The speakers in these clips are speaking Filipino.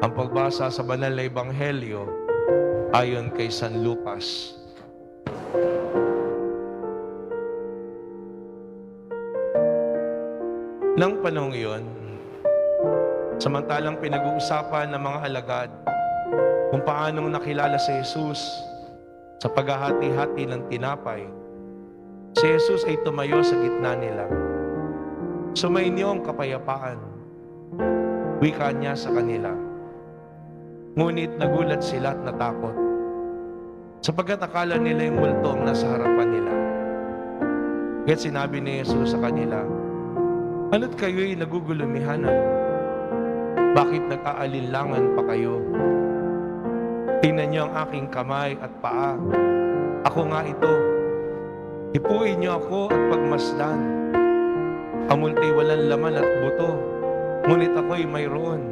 Ang pagbasa sa banal na ebanghelyo ayon kay San Lucas. Nang panahong iyon, samantalang pinag-uusapan ng mga alagad kung paanong nakilala si Jesus sa paghahati-hati ng tinapay, si Jesus ay tumayo sa gitna nila. Sumainyo ang kapayapaan, wika niya sa kanila. Ngunit nagulat sila at natakot, sapagkat akala nila yung multo ang nasa harapan nila. Kaya't sinabi ni Jesus sa kanila, "Ano't kayo'y nagugulumihanan? Bakit nag-aalinlangan pa kayo? Tingnan niyo ang aking kamay at paa. Ako nga ito. Hipuin niyo ako at pagmasdan. Ang multo'y walang laman at buto, ngunit ako'y mayroon,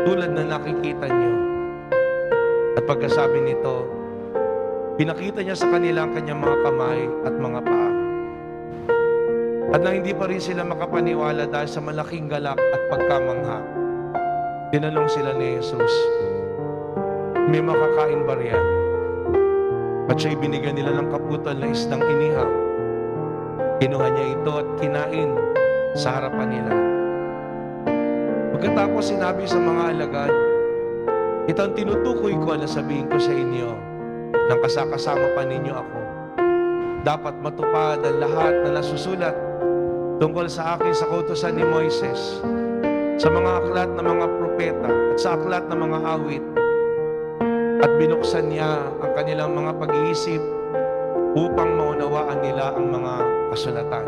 tulad na nakikita niyo." At pagkasabi nito, pinakita niya sa kanila ang kanyang mga kamay at mga paa. At nang hindi pa rin sila makapaniwala dahil sa malaking galak at pagkamangha, tinanong sila ni Jesus, "May makakain ba riyan?" At siya'y binigyan nila ng kaputal na isdang inihaw. Kinuha niya ito at kinain sa harapan nila. Pagkatapos sinabi sa mga alagad, "Ito ang tinutukoy ko na sabihin ko sa inyo, nang kasakasama pa ninyo ako. Dapat matupad ang lahat na nasusulat tungkol sa akin sa kautusan ni Moises, sa mga aklat ng mga propeta at sa aklat ng mga awit." At binuksan niya ang kanilang mga pag-iisip upang maunawaan nila ang mga kasulatan.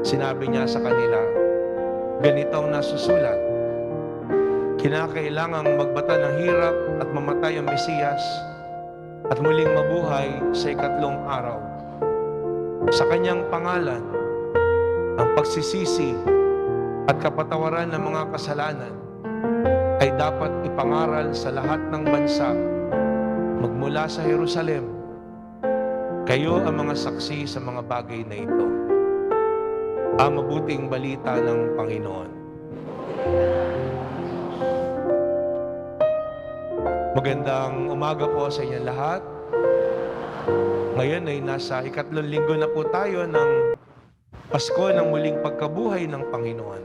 Sinabi niya sa kanila, "Ganito ang nasusulat, kinakailangang magbata ng hirap at mamatay ang Mesiyas at muling mabuhay sa ikatlong araw. Sa kanyang pangalan, ang pagsisisi at kapatawaran ng mga kasalanan ay dapat ipangaral sa lahat ng bansa magmula sa Jerusalem. Kayo ang mga saksi sa mga bagay na ito." Ang mabuting balita ng Panginoon. Magandang umaga po sa inyong lahat. Ngayon ay nasa ikatlong linggo na po tayo ng Pasko ng muling pagkabuhay ng Panginoon.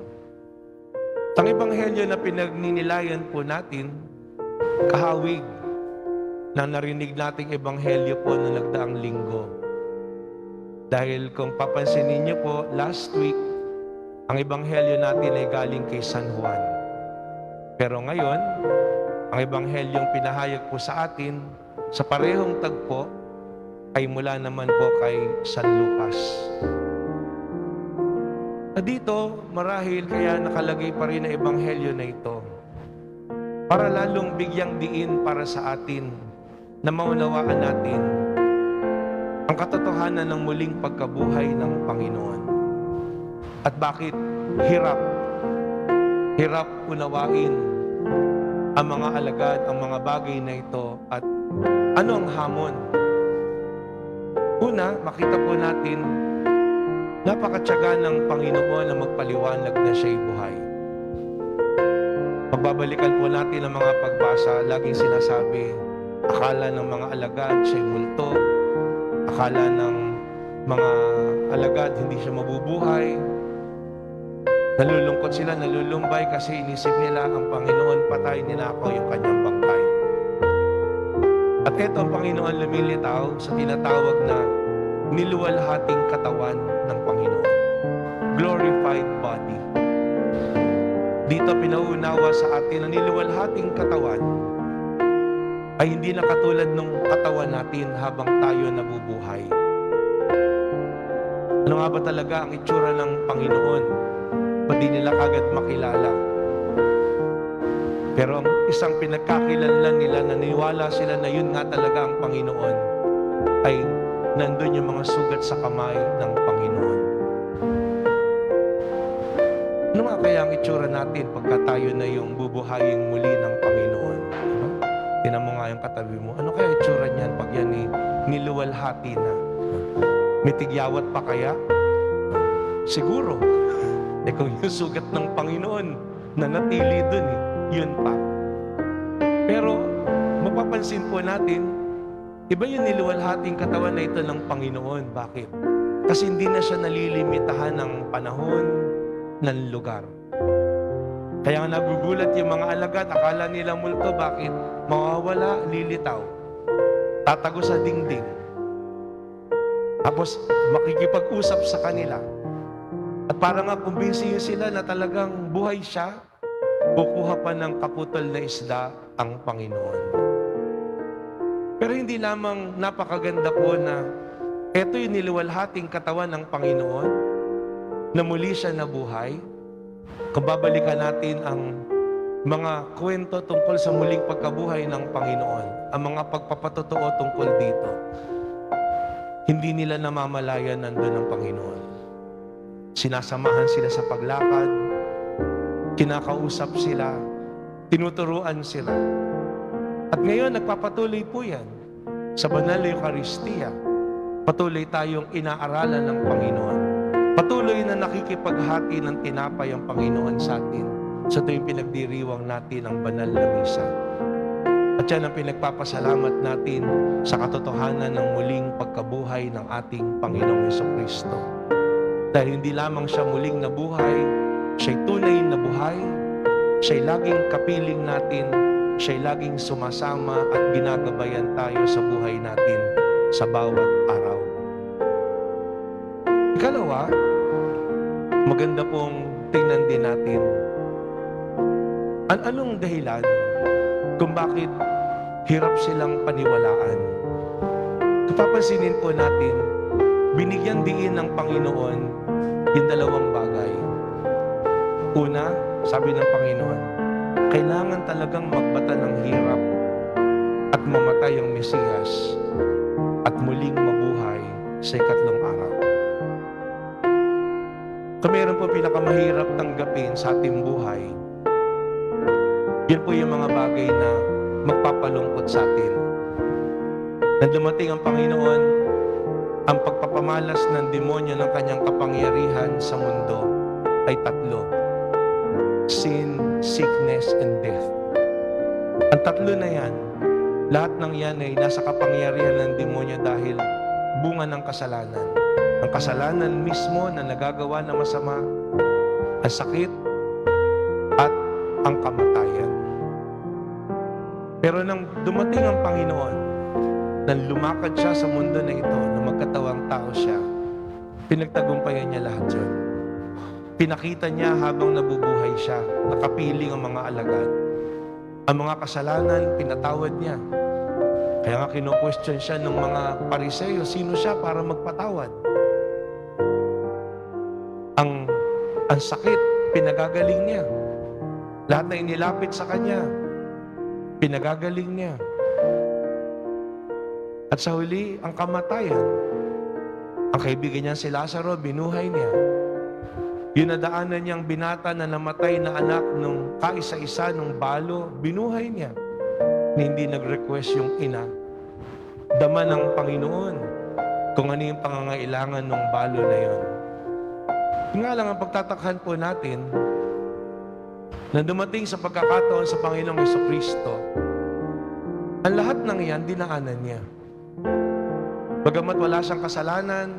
Ang ebanghelyo na pinagninilayan po natin, kahawig na narinig nating ebanghelyo po na nagdaang linggo. Dahil kung papansinin niyo po, last week, ang ebanghelyo natin ay galing kay San Juan. Pero ngayon, ang ebanghelyong pinahayag po sa atin sa parehong tagpo ay mula naman po kay San Lucas. Dito, marahil kaya nakalagay pa rin ang ebanghelyo na ito para lalong bigyang diin para sa atin na maunawaan natin ang katotohanan ng muling pagkabuhay ng Panginoon. At bakit hirap unawain ang mga alagad, ang mga bagay na ito, at ano ang hamon? Una, makita po natin napakatyaga ng Panginoon na magpaliwanag na siya'y buhay. Pagbabalikan po natin ang mga pagbasa, laging sinasabi, akala ng mga alagad siya'y multo, akala ng mga alagad hindi siya mabubuhay, nalulungkot sila, nalulumbay kasi inisip nila ang Panginoon patay, ninakaw yung kanyang bangkay. At ito ang Panginoon lumilitaw sa tinatawag na niluwalhating katawan ng Panginoon. Glorified body. Dito pinauunawa sa atin ang niluwalhating katawan ay hindi na katulad ng katawan natin habang tayo nabubuhay. Ano nga ba talaga ang itsura ng Panginoon? Pwede nila kagad makilala. Pero ang isang pinagkakilanlan nila, naniwala sila na yun nga talaga ang Panginoon, ay nandun yung mga sugat sa kamay ng Panginoon. Ano nga kaya ang itsura natin pagka tayo na yung bubuhayin muli ng Panginoon? Diba? Tinan mo nga yung katabi mo. Ano kaya itsura niyan pag yan niluwalhati na? May tigyawat pa kaya? Siguro. Kung yung sugat ng Panginoon, nanatili dun yun pa. Pero mapapansin po natin, iba yung niluwalhating katawan na ito ng Panginoon. Bakit? Kasi hindi na siya nalilimitahan ng panahon, ng lugar. Kaya nga nagugulat yung mga alagad, akala nila multo, bakit? Mawawala, lilitaw. Tatago sa dingding. Tapos makikipag-usap sa kanila. At para nga kumbinsihin sila na talagang buhay siya, kukuha pa ng kaputol na isda ang Panginoon. Pero hindi lamang napakaganda po na ito yung niliwalhating katawan ng Panginoon, na muli siya nabuhay. Kung babalikan natin ang mga kwento tungkol sa muling pagkabuhay ng Panginoon, ang mga pagpapatotoo tungkol dito, hindi nila namamalayan nandun ang Panginoon. Sinasamahan sila sa paglakad, kinakausap sila, tinuturuan sila. At ngayon, nagpapatuloy po yan sa banal na Eucharistia. Patuloy tayong inaaralan ng Panginoon. Patuloy na nakikipaghati ng tinapay ang Panginoon sa atin sa tuwing pinagdiriwang natin ang banal na misa. At yan ang pinagpapasalamat natin sa katotohanan ng muling pagkabuhay ng ating Panginoong Jesucristo. Dahil hindi lamang siya muling nabuhay, siya'y tunay na buhay, siya'y laging kapiling natin, siya'y laging sumasama at ginagabayan tayo sa buhay natin sa bawat araw. Ikalawa, maganda pong tingnan din natin anong dahilan kung bakit hirap silang paniwalaan. Kapapansinin po natin, binigyan din ng Panginoon yung dalawang bagay. Una, sabi ng Panginoon, kailangan talagang magbata ng hirap at mamatay ang Mesiyas at muling mabuhay sa ikatlong araw. Kung meron po pinakamahirap tanggapin sa ating buhay, yan po yung mga bagay na magpapalungkot sa atin. Nang dumating ang Panginoon, ang pagpapamalas ng demonyo ng kanyang kapangyarihan sa mundo ay tatlo: sin, sickness, and death. Ang tatlo na yan, lahat ng yan ay nasa kapangyarihan ng demonyo dahil bunga ng kasalanan. Ang kasalanan mismo na nagagawa na masama, ang sakit, at ang kamatayan. Pero nang dumating ang Panginoon, nang lumakad siya sa mundo na ito, na magkatawang tao siya, pinagtagumpayan niya lahat yun. Pinakita niya habang nabubuhay siya, nakapiling ang mga alagad. Ang mga kasalanan, pinatawad niya. Kaya nga kino-question siya ng mga Pariseo, sino siya para magpatawad? Ang sakit, pinagagaling niya. Lahat na inilapit sa kanya, pinagagaling niya. At sa huli, ang kamatayan. Ang kaibigan niya si Lazaro, binuhay niya. Yung nadaanan niyang binata na namatay na anak nung kaisa-isa nung balo, binuhay niya. Na hindi nag-request yung ina. Dama ng Panginoon kung ano yung pangangailangan ng balo na yon. Nga lang ang pagtatakhan po natin na dumating sa pagkakataon sa Panginoong Jesucristo, ang lahat ng iyan, dinaanan niya. Bagamat wala siyang kasalanan,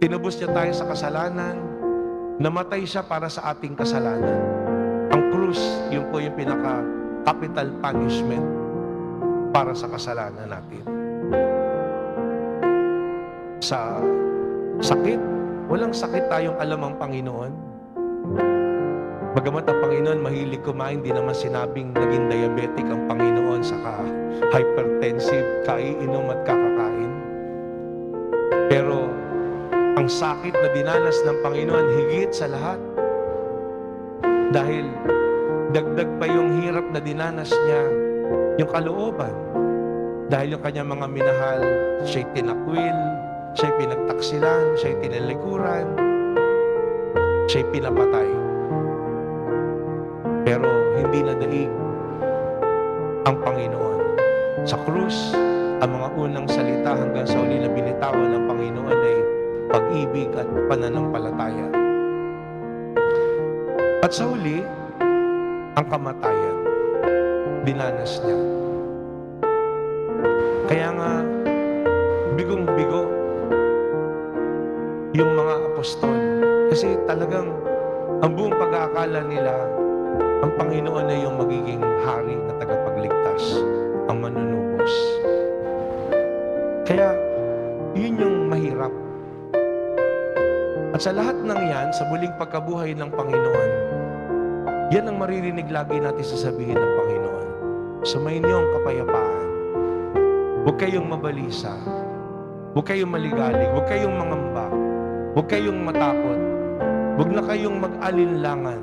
tinubos niya tayo sa kasalanan, namatay siya para sa ating kasalanan. Ang krus, yun po yung pinaka-capital punishment para sa kasalanan natin. Sa sakit, walang sakit tayong alam ang Panginoon. Bagamat ang Panginoon mahilig kumain, di naman sinabing naging diabetic ang Panginoon, saka hypertensive, kaiinom at kakakain. Pero ang sakit na dinanas ng Panginoon higit sa lahat. Dahil dagdag pa yung hirap na dinanas niya, yung kalooban. Dahil yung kanyang mga minahal, siya'y tinakwil, siya'y pinagtaksilan, siya'y tinalikuran, siya'y pinapatay. Pero hindi nadaig ang Panginoon. Sa krus, ang mga unang salita hanggang sa huli na binitawan ng Panginoon ay pag-ibig at pananampalataya. At sa huli, ang kamatayan. dinanas niya. Kaya nga, bigong-bigo yung mga apostol. Kasi talagang ang buong pag-aakala nila, ang Panginoon na yung magiging hari na tagapagligtas, ang manunubos. Kaya, yun yung mahirap. At sa lahat ng yan, sa muling pagkabuhay ng Panginoon, yan ang maririnig lagi natin sasabihin ng Panginoon. Sumayin niyo ang kapayapaan. Huwag kayong mabalisa. Huwag kayong maligalig. Huwag kayong mangamba. Huwag kayong matakot. Huwag na kayong mag-alinlangan.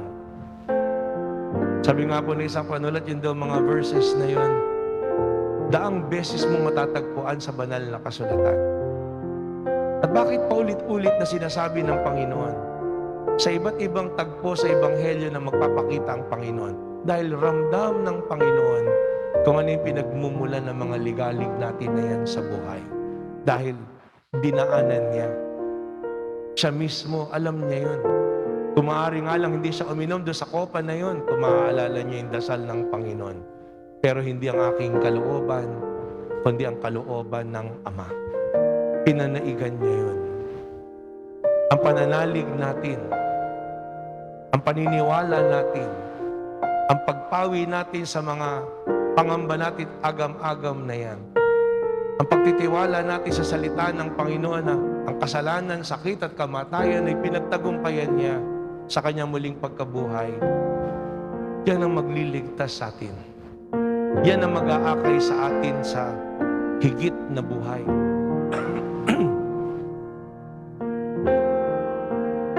Sabi nga po na isang panulat, yun daw mga verses na yun, daang beses mo matatagpuan sa banal na kasulatan. At bakit paulit-ulit na sinasabi ng Panginoon? Sa iba't ibang tagpo sa Ebanghelyo na magpapakita ang Panginoon. Dahil ramdam ng Panginoon kung ano yung pinagmumulan ng mga ligalig natin na yan sa buhay. Dahil dinaanan niya. Siya mismo, alam niya yun. Kung maaari nga lang, hindi siya uminom doon sa kopa na yun, kung maaalala niya yung dasal ng Panginoon. Pero hindi ang aking kalooban, kundi ang kalooban ng Ama. Pinanaigan niya yun. Ang pananalig natin, ang paniniwala natin, ang pagpawi natin sa mga pangamba natin agam-agam na yan. Ang pagtitiwala natin sa salita ng Panginoon na ang kasalanan, sakit at kamatayan ay pinagtagumpayan niya sa kanyang muling pagkabuhay. Yan ang magliligtas sa atin. Yan ang mag-aakay sa atin sa higit na buhay.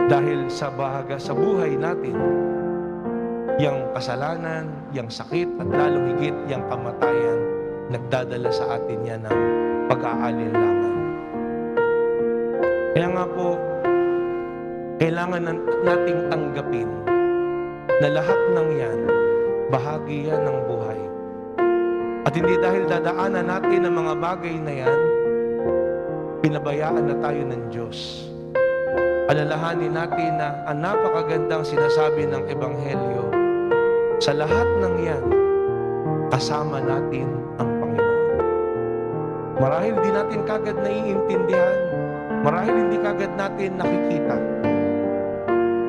Dahil sa bahaga sa buhay natin, yung kasalanan, yung sakit, at lalong higit yung kamatayan, nagdadala sa atin yan ng pag-aalinlangan. Kaya nga po, kailangan nating tanggapin na lahat ng yan, bahagi yan ng buhay. At hindi dahil dadaanan natin ang mga bagay na yan, pinabayaan na tayo ng Diyos. Alalahanin natin na ang napakagandang sinasabi ng Ebanghelyo, sa lahat ng yan, kasama natin ang Panginoon. Marahil di natin kagad naiintindihan, marahil hindi kagad natin nakikita.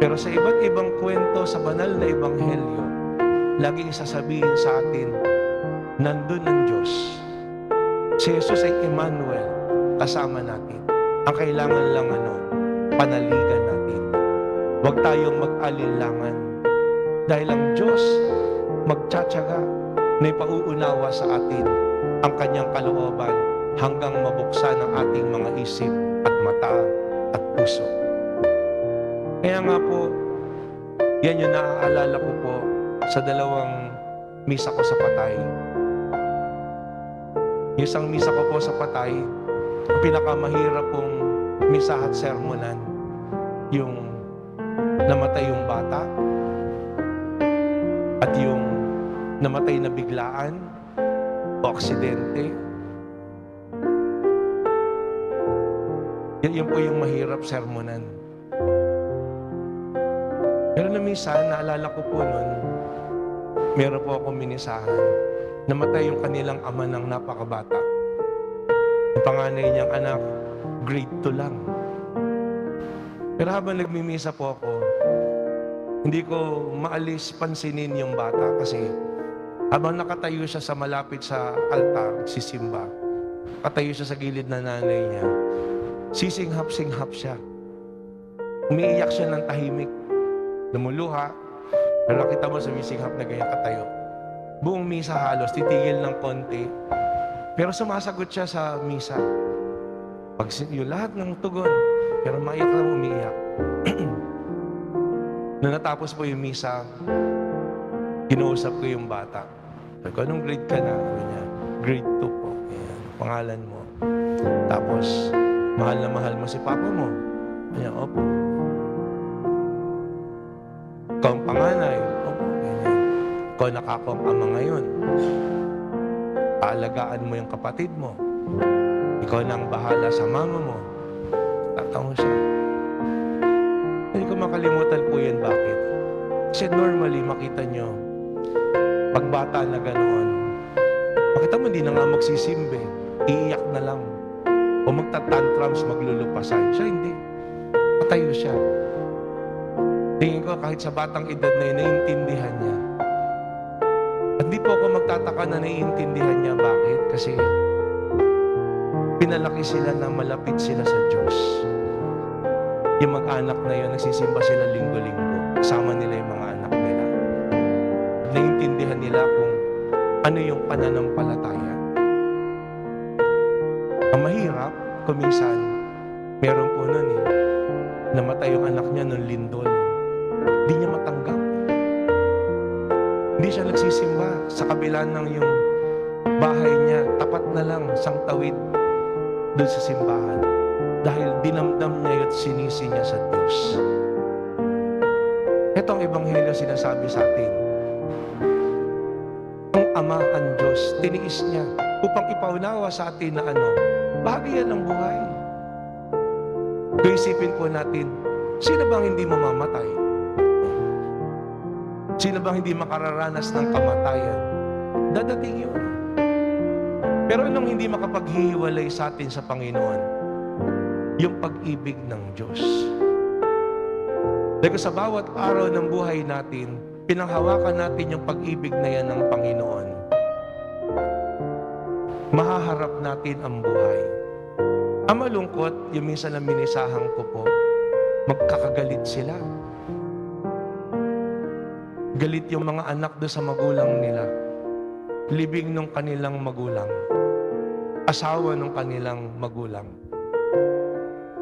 Pero sa iba't ibang kwento sa banal na Ebanghelyo, laging sasabihin sa atin, nandun ang Diyos. Si Jesus ay Emmanuel, kasama natin. Ang kailangan lang panaligan natin. Huwag tayong mag-alinlangan. Dahil ang Diyos magtsatsaga na ipauunawa sa atin ang kanyang kalooban hanggang mabuksan ang ating mga isip at mata at puso. Kaya nga po, yan yung naaalala ko po sa dalawang misa ko sa Patay. Yung isang misa ko po sa Patay, ang pinakamahirap pong misa at sermonan, yung namatay yung bata at yung namatay na biglaan o aksidente. Yan po yung mahirap sermonan. Pero na minsan, naalala ko po nun, meron po akong minisahan, namatay yung kanilang ama ng napakabata. Yung panganay niyang anak, grade 2 lang. Pero habang nagmimisa po ako, hindi ko maalis pansinin yung bata kasi habang nakatayo siya sa malapit sa altar, sisimba, katayo siya sa gilid na nanay niya, sisinghap-singhap siya. Umiiyak siya ng tahimik. Lumuluha, pero nakita mo sa sisinghap na ganyan katayo. Buong misa halos, titigil ng konti, pero sumasagot siya sa misa. Pag yung lahat ng tugon, pero maiyak lang, umiiyak. Nung natapos po yung misa, kinausap ko yung bata. Sabi ko, anong grade ka na? Sabi niya, grade 2 po. Ayan, pangalan mo. Tapos, mahal na mahal mo si papa mo. Ayan, opo. Ikaw ang panganay. Opo, ganyan. Ikaw nakako ang ama ngayon. Paalagaan mo yung kapatid mo. Ikaw na ang bahala sa mama mo. Tatawa siya. Hindi ko makalimutan po yan. Bakit? Kasi normally, makita nyo, pag bata na ganoon, Makita mo, hindi na nga magsisimbe. Iiyak na lang. O magtatantrums, maglulupasay. Siya hindi. Patayo siya. Tingin ko kahit sa batang edad na yun, naiintindihan niya. At di po ako magtataka na naiintindihan niya. Bakit? Kasi pinalaki sila na malapit sila sa Diyos. Yung mag-anak na yun, nagsisimba sila linggo-linggo. Kasama nila yung mga anak nila. Naiintindihan nila kung ano yung pananampalataya. Ang mahirap, kuminsan, meron po nun namatay yung anak niya nung lindol. Hindi niya matanggap. Hindi siya nagsisimba sa kabila ng yung bahay niya. Tapat na lang, sang tawid doon sa simbahan. Dahil dinamdam niya at sinisi niya sa Diyos. Ito ang ebanghelyo sinasabi sa atin. Ang Ama, ang Diyos, tiniis niya upang ipaunawa sa atin na bahagi yan ng buhay. Kung isipin po natin, sino bang hindi mamamatay? Sino bang hindi makararanas ng kamatayan? Dadating yun. Pero anong hindi makapaghihiwalay sa atin sa Panginoon? Yung pag-ibig ng Diyos. Dahil sa bawat araw ng buhay natin, pinanghawakan natin yung pag-ibig na yan ng Panginoon. Mahaharap natin ang buhay. Ang malungkot, yung minsan na minisahang ko po, magkakagalit sila. Galit yung mga anak doon sa magulang nila. Libing ng kanilang magulang. Asawa ng kanilang magulang.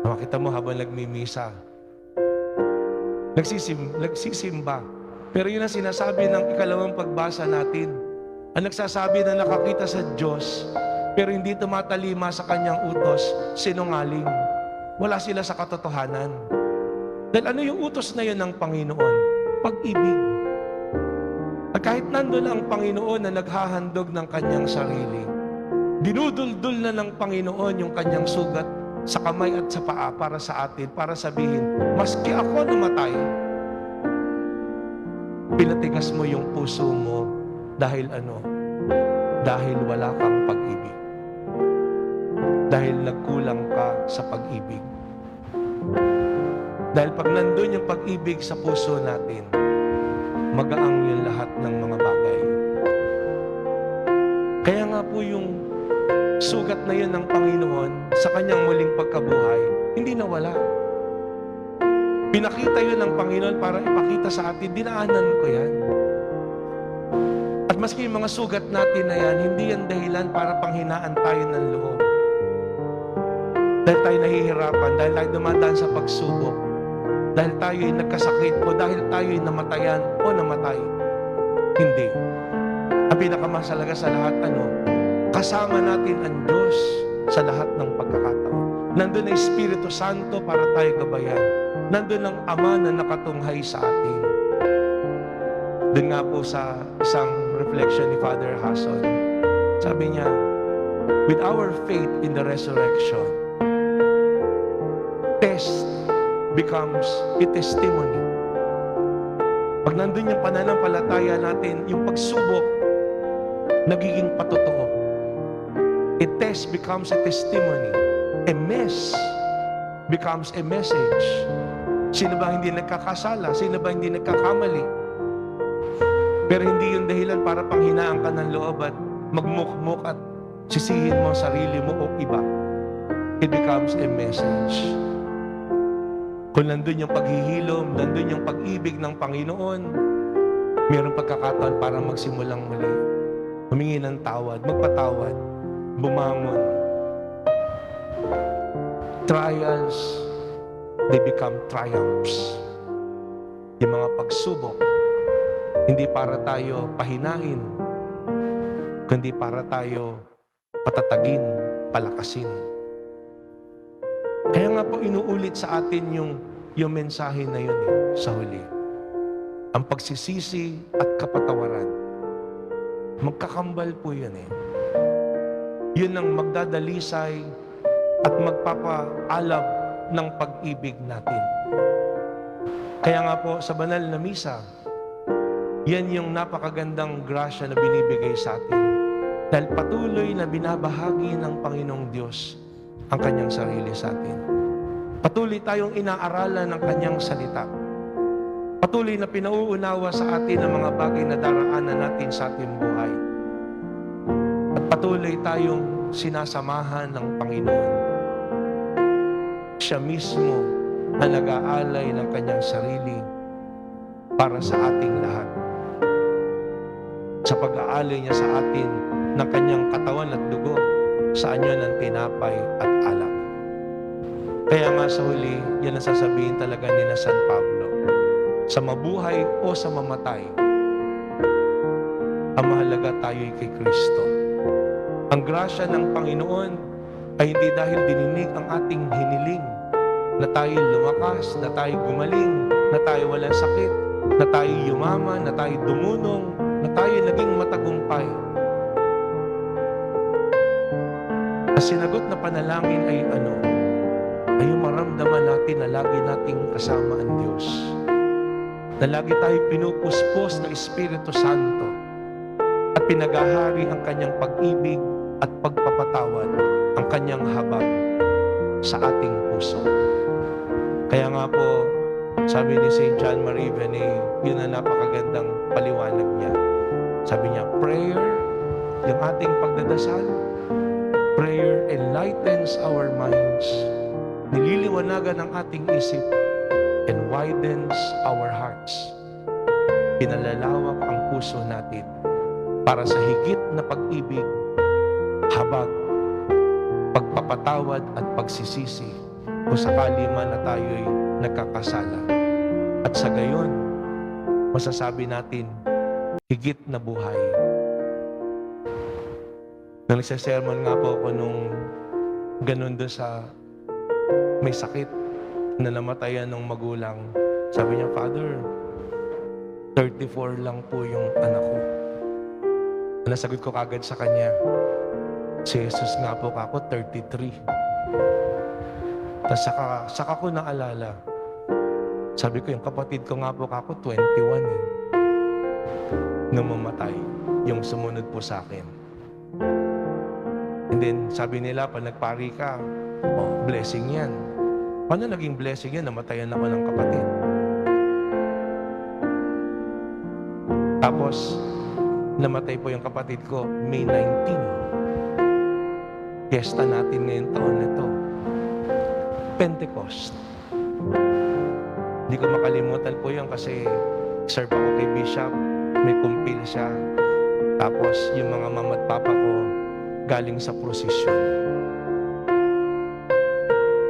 Makita mo habang nagmimisa, nagsisimba. Pero yun ang sinasabi ng ikalawang pagbasa natin. Ang nagsasabi na nakakita sa Diyos, pero hindi tumatalima sa kanyang utos, sinungaling. Wala sila sa katotohanan. Dahil ano yung utos na yun ng Panginoon? Pag-ibig. At kahit nandun ang Panginoon na naghahandog ng kanyang sarili, dinuduldul na ng Panginoon yung kanyang sugat sa kamay at sa paa para sa atin, para sabihin, maski ako namatay, pinatigas mo yung puso mo dahil Dahil wala kang pag-ibig. Dahil nagkulang ka sa pag-ibig. Dahil pag nandun yung pag-ibig sa puso natin, magaang yung lahat ng mga bagay. Kaya nga po yung sugat na yun ng Panginoon sa kanyang muling pagkabuhay, hindi nawala. Pinakita yun ng Panginoon para ipakita sa atin, dinaanan ko yan. At maski yung mga sugat natin na yan, hindi yan dahilan para panghinaan tayo ng loob. Dahil tayo nahihirapan, dahil tayo dumadaan sa pagsubok, dahil tayo ay nagkasakit, o dahil tayo ay namatayan o namatay. Hindi. Ang pinakamasalaga sa lahat, kasama natin ang Diyos sa lahat ng pagkakataon. Nandun ang Espiritu Santo para tayo gabayan. Nandun ang Ama na nakatunghay sa atin. Doon nga po sa isang reflection ni Father Hasson, sabi niya, with our faith in the resurrection, test becomes a testimony. Pag nandun yung pananampalataya natin, yung pagsubok, nagiging patotoo. A test becomes a testimony. A mess becomes a message. Sino ba hindi nagkakasala? Sino ba hindi nagkakamali? Pero hindi yung dahilan para panghinaan ka ng loob at magmukmuk at sisihin mo ang sarili mo o iba. It becomes a message. Kung nandun yung paghihilom, nandun yung pag-ibig ng Panginoon, mayroong pagkakataon para magsimulang muli. Humingi ng tawad, magpatawad, bumangon. Trials, they become triumphs. Yung mga pagsubok, hindi para tayo pahinain, kundi para tayo patatagin, palakasin. Kaya nga po inuulit sa atin yung mensahe na yun sa huli. Ang pagsisisi at kapatawaran. Magkakambal po yun Yun ang magdadalisay at magpapaalab ng pag-ibig natin. Kaya nga po sa banal na misa, yan yung napakagandang grasya na binibigay sa atin. Dahil patuloy na binabahagi ng Panginoong Diyos ang kanyang sarili sa atin. Patuloy tayong inaaralan ng kanyang salita. Patuloy na pinauunawa sa atin ang mga bagay na daraanan natin sa ating buhay. At patuloy tayong sinasamahan ng Panginoon. Siya mismo na nag-aalay ng kanyang sarili para sa ating lahat. Sa pag-aalay niya sa atin ng kanyang katawan at dugo sa anyo ng tinapay at alak. Kaya nga sa huli, yan ang sasabihin talaga ni na San Pablo. Sa mabuhay o sa mamatay, ang mahalaga tayo'y kay Kristo. Ang grasya ng Panginoon ay hindi dahil dininig ang ating hiniling na tayo lumakas, na tayo gumaling, na tayo walang sakit, na tayo yumaman, na tayo dumunong, na tayo naging matagumpay. Ang sinagot na panalangin ay ano? Ay yung maramdaman natin na lagi nating kasama ang Diyos. Na lagi tayo pinupuspos ng Espiritu Santo at pinagahari ang kanyang pag-ibig at pagpapatawad, ang kanyang habag sa ating puso. Kaya nga po, sabi ni St. John Marie Vianney, yun ang napakagandang paliwanag niya. Sabi niya, prayer, yung ating pagdadasal, prayer enlightens our minds, nililiwanagan ang ating isip, and widens our hearts. Pinalalawak ang puso natin para sa higit na pag-ibig, habag, pagpapatawad at pagsisisi kung sakali man na tayo'y nagkakasala. At sa gayon, masasabi natin, higit na buhay. Nang nagsasermon nga po ako nung ganun doon sa may sakit na namatayan ng magulang. Sabi niya, Father, 34 lang po yung anak ko. Nasagot ko kagad sa kanya, si Jesus nga po ako, 33. Tapos saka ko naalala, sabi ko, yung kapatid ko nga po ako, 21 eh. Nung mamatay, yung sumunod po sa akin. And then, sabi nila, pag nagpari ka, oh, blessing yan. Paano naging blessing yan? Namatayan ako ng kapatid. Tapos, namatay po yung kapatid ko, May 19. Fiesta natin ngayong taon nito. Pentecost. Hindi ko makalimutan po yun kasi serve ako kay Bishop, may kumpil siya. Tapos, yung mga mama at papa ko, galing sa prosesyon.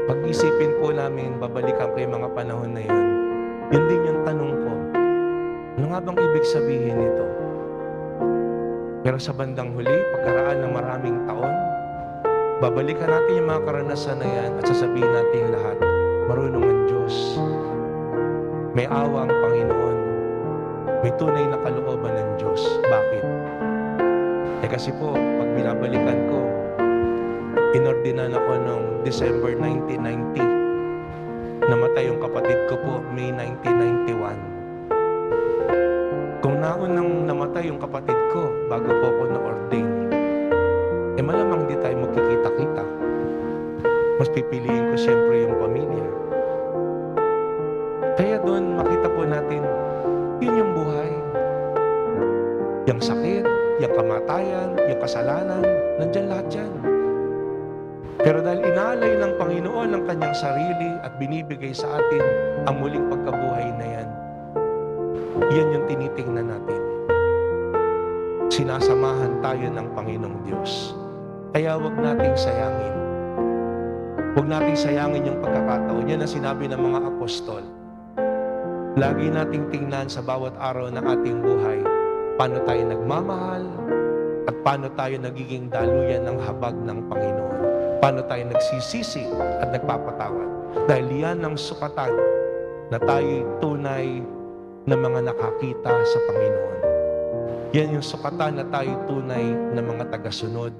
Pag-isipin po namin, babalikan ko yung mga panahon na yun. Yun din yung tanong ko, ano nga bang ibig sabihin nito? Pero sa bandang huli, pagkaraan ng maraming taon, babalikan natin yung mga karanasan na yan at sasabihin natin lahat, marunong ang Diyos. May awa ang Panginoon. May tunay na kalooban ng Diyos. Bakit? Kasi po, pag binabalikan ko, inordinan ako noong December 1990. Namatay yung kapatid ko po, May 1991. Kung naunang namatay yung kapatid ko, bago po ako na-ordain, malamang hindi tayo magkikita-kita. Mas pipiliin ko siyempre yung pamilya. Kaya doon makita po natin, yun yung buhay. Yung sakit, yung kamatayan, yung kasalanan, nandyan lahat yan. Pero dahil inaalay ng Panginoon ang kanyang sarili at binibigay sa atin ang muling pagkabuhay na yan, yan yung tinitingnan natin. Sinasamahan tayo ng Panginoong Diyos. Kaya huwag nating sayangin. Huwag nating sayangin yung pagkakataon. Yan ang sinabi ng mga apostol. Lagi nating tingnan sa bawat araw ng ating buhay, paano tayo nagmamahal at paano tayo nagiging daluyan ng habag ng Panginoon. Paano tayo nagsisisi at nagpapatawad. Dahil yan ang sukatan na tayo'y tunay na mga nakakita sa Panginoon. Yan yung sukatan na tayo'y tunay na mga tagasunod